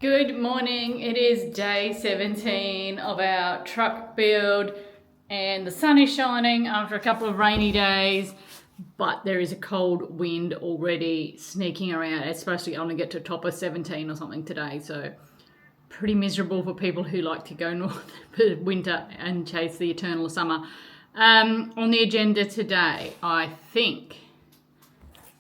Good morning, it is day 17 of our truck build and the sun is shining after a couple of rainy days, but there is a cold wind already sneaking around. It's supposed to only get to top of 17 or something today, so pretty miserable for people who like to go north for winter and chase the eternal summer. On the agenda today, I think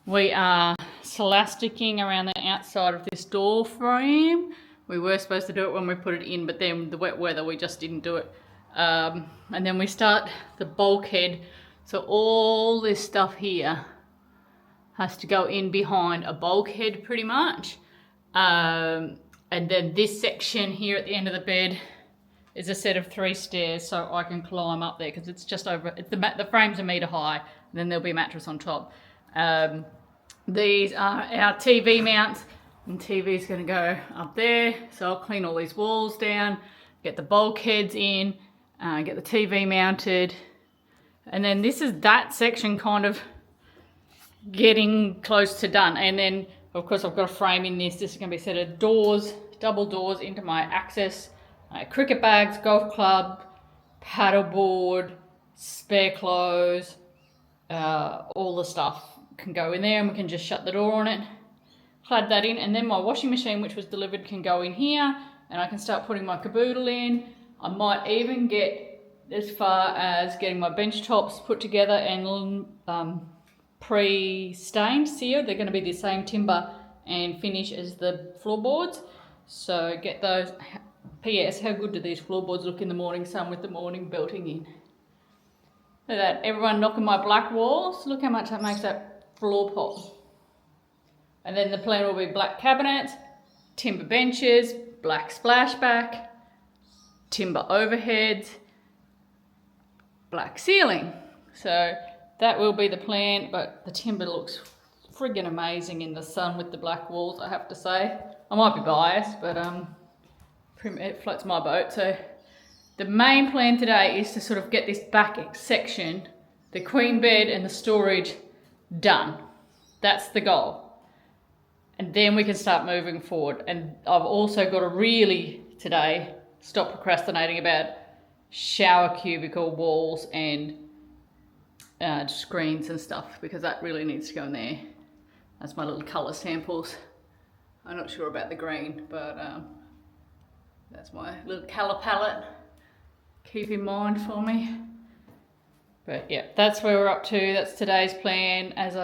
we are elasticing around the outside of this door frame. We were supposed to do it when we put it in, but then the wet weather, we just didn't do it. And then we start the bulkhead. So all this stuff here has to go in behind a bulkhead pretty much. And then this section here at the end of the bed is a set of 3 stairs so I can climb up there because it's just over, the frame's a metre high, and then there'll be a mattress on top. These are our TV mounts, and TV's going to go up there, so I'll clean all these walls down, get the bulkheads in, get the TV mounted, and then this is that section kind of getting close to done. And then of course I've got a frame in this. This is going to be a set of doors, double doors into my access, cricket bags, golf club, paddleboard, spare clothes, all the stuff can go in there, and we can just shut the door on it, clad that in, and then my washing machine, which was delivered, can go in here, and I can start putting my caboodle in. I might even get as far as getting my bench tops put together and pre-stained, sealed. They're going to be the same timber and finish as the floorboards, so get those. P.S. How good do these floorboards look in the morning sun with the morning belting in? Look at that, everyone knocking my black walls. Look how much that makes that floor pop. And then the plan will be black cabinets, timber benches, black splashback, timber overheads, black ceiling. So that will be the plan, but the timber looks friggin' amazing in the sun with the black walls, I have to say. I might be biased, but it floats my boat. So the main plan today is to sort of get this back section, the queen bed and the storage, done. That's the goal. And then we can start moving forward. And I've also got to really today stop procrastinating about shower cubicle walls and screens and stuff, because that really needs to go in there. That's my little colour samples. I'm not sure about the green, but that's my little colour palette. Keep in mind for me. But yeah, that's where we're up to. That's today's plan. As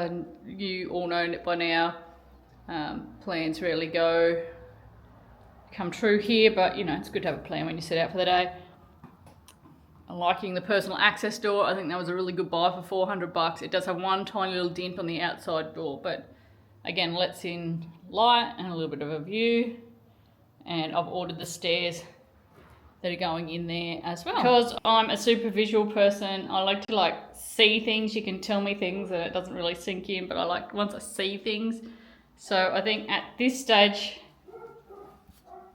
you all know it by now, plans rarely come true here, but you know, it's good to have a plan when you set out for the day. I'm liking the personal access door. I think that was a really good buy for $400. It does have one tiny little dent on the outside door, but again, lets in light and a little bit of a view. And I've ordered the stairs that are going in there as well. Because I'm a super visual person, I like to see things. You can tell me things and it doesn't really sink in, but I like once I see things. So I think at this stage,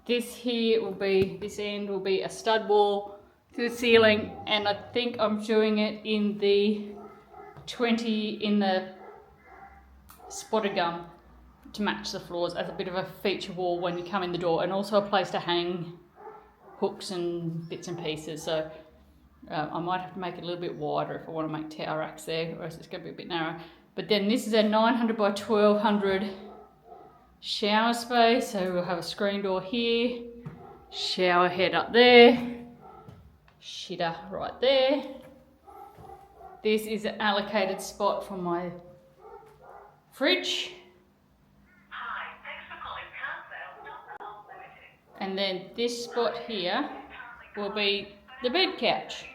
this end will be a stud wall to the ceiling, and I think I'm doing it in the 20 in the spotted gum to match the floors as a bit of a feature wall when you come in the door, and also a place to hang hooks and bits and pieces. So I might have to make it a little bit wider if I want to make tower racks there, or else it's going to be a bit narrow. But then this is a 900 by 1200 shower space, so we'll have a screen door here, shower head up there, shitter right there. This is an allocated spot for my fridge. And then this spot here will be the bed couch.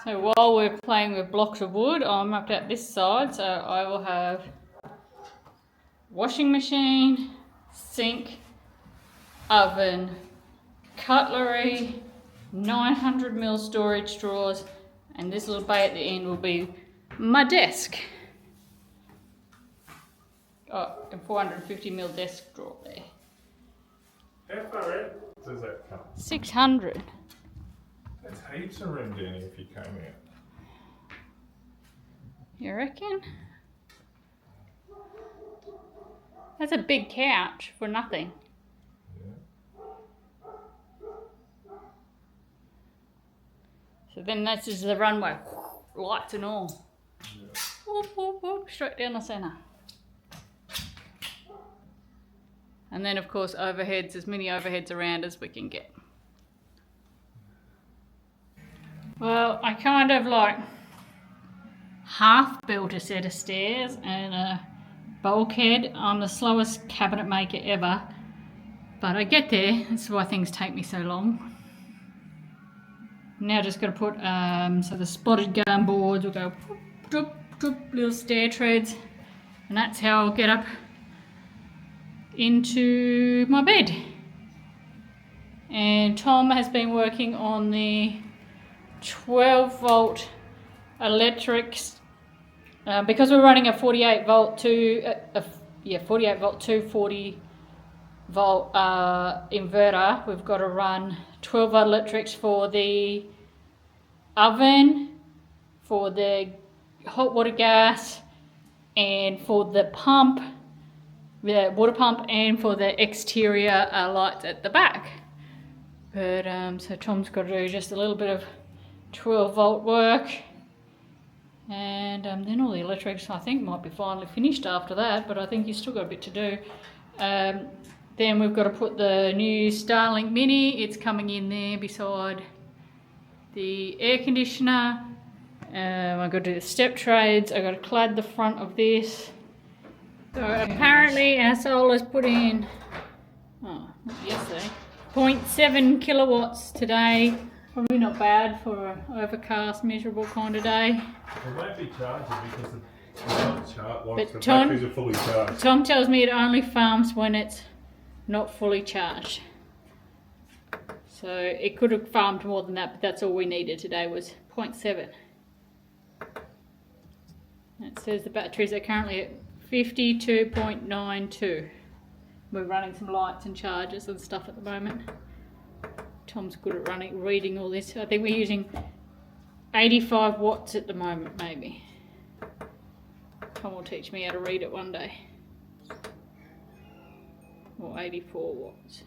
So while we're playing with blocks of wood, I mapped out this side. So I will have washing machine, sink, oven, cutlery, 900ml storage drawers, and this little bay at the end will be my desk. Oh, and 450ml desk drawer there. How far out does that come? 600. That's heaps of room, Danny, if you came out. You reckon? That's a big couch for nothing. Yeah. So then this is the runway, lights and all. Yeah. Whoop, whoop, whoop, straight down the centre. And then of course overheads, as many overheads around as we can get. Well, I kind of like half built a set of stairs and a bulkhead. I'm the slowest cabinet maker ever, but I get there. That's why things take me so long. Now just got to put so the spotted gum boards will go doop, doop, little stair treads, and that's how I'll get up into my bed. And Tom has been working on the 12 volt electrics because we're running a 48 volt to 48 volt to 40 volt inverter. We've got to run 12 volt electrics for the oven, for the hot water gas, and for the pump, the water pump, and for the exterior lights at the back. But so Tom's got to do just a little bit of 12 volt work, and then all the electrics I think might be finally finished after that, but I think he's still got a bit to do. Then we've got to put the new Starlink Mini, it's coming in there beside the air conditioner. I've got to do the step trades, I've got to clad the front of this. So apparently our solar's put in, yesterday, 0.7 kilowatts today. Probably not bad for an overcast, miserable kind of day. It won't be charging because it's not charged. Like But the Tom- batteries are fully charged. Tom tells me it only farms when it's not fully charged. So it could have farmed more than that, but that's all we needed today was 0.7. It says the batteries are currently at 52.92. We're running some lights and chargers and stuff at the moment. Tom's good at reading all this. I think we're using 85 watts at the moment, maybe. Tom will teach me how to read it one day. Or 84 watts.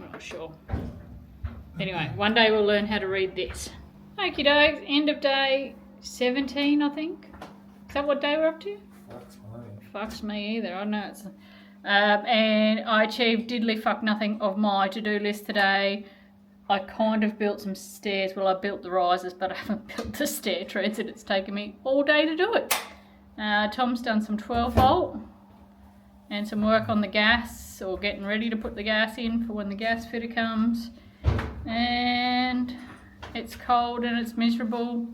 I'm not sure. Anyway, one day we'll learn how to read this. Okie dokes, end of day 17, I think. Is that what day we're up to? That's funny. Fucks me either, I know it's... and I achieved diddly fuck nothing of my to-do list today. I kind of built some stairs. Well, I built the risers, but I haven't built the stair treads, and it's taken me all day to do it. Tom's done some 12 volt and some work on the gas, or getting ready to put the gas in for when the gas fitter comes. And it's cold and it's miserable,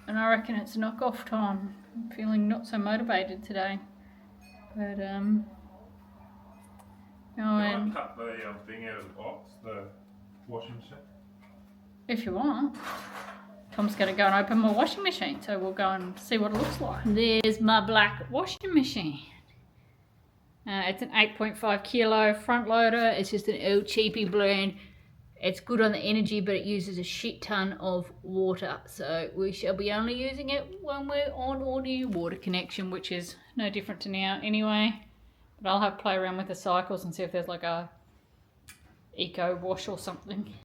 and I reckon it's knock-off time. I'm feeling not so motivated today. But Can I cut the thing out of the box, the washing machine? if you want. Tom's going to go and open my washing machine, so we'll go and see what it looks like. There's my black washing machine. It's an 8.5 kilo front loader. It's just an old cheapy brand. It's good on the energy, but it uses a shit ton of water. So we shall be only using it when we're on audio water connection, which is no different to now anyway. But I'll have to play around with the cycles and see if there's like a eco wash or something.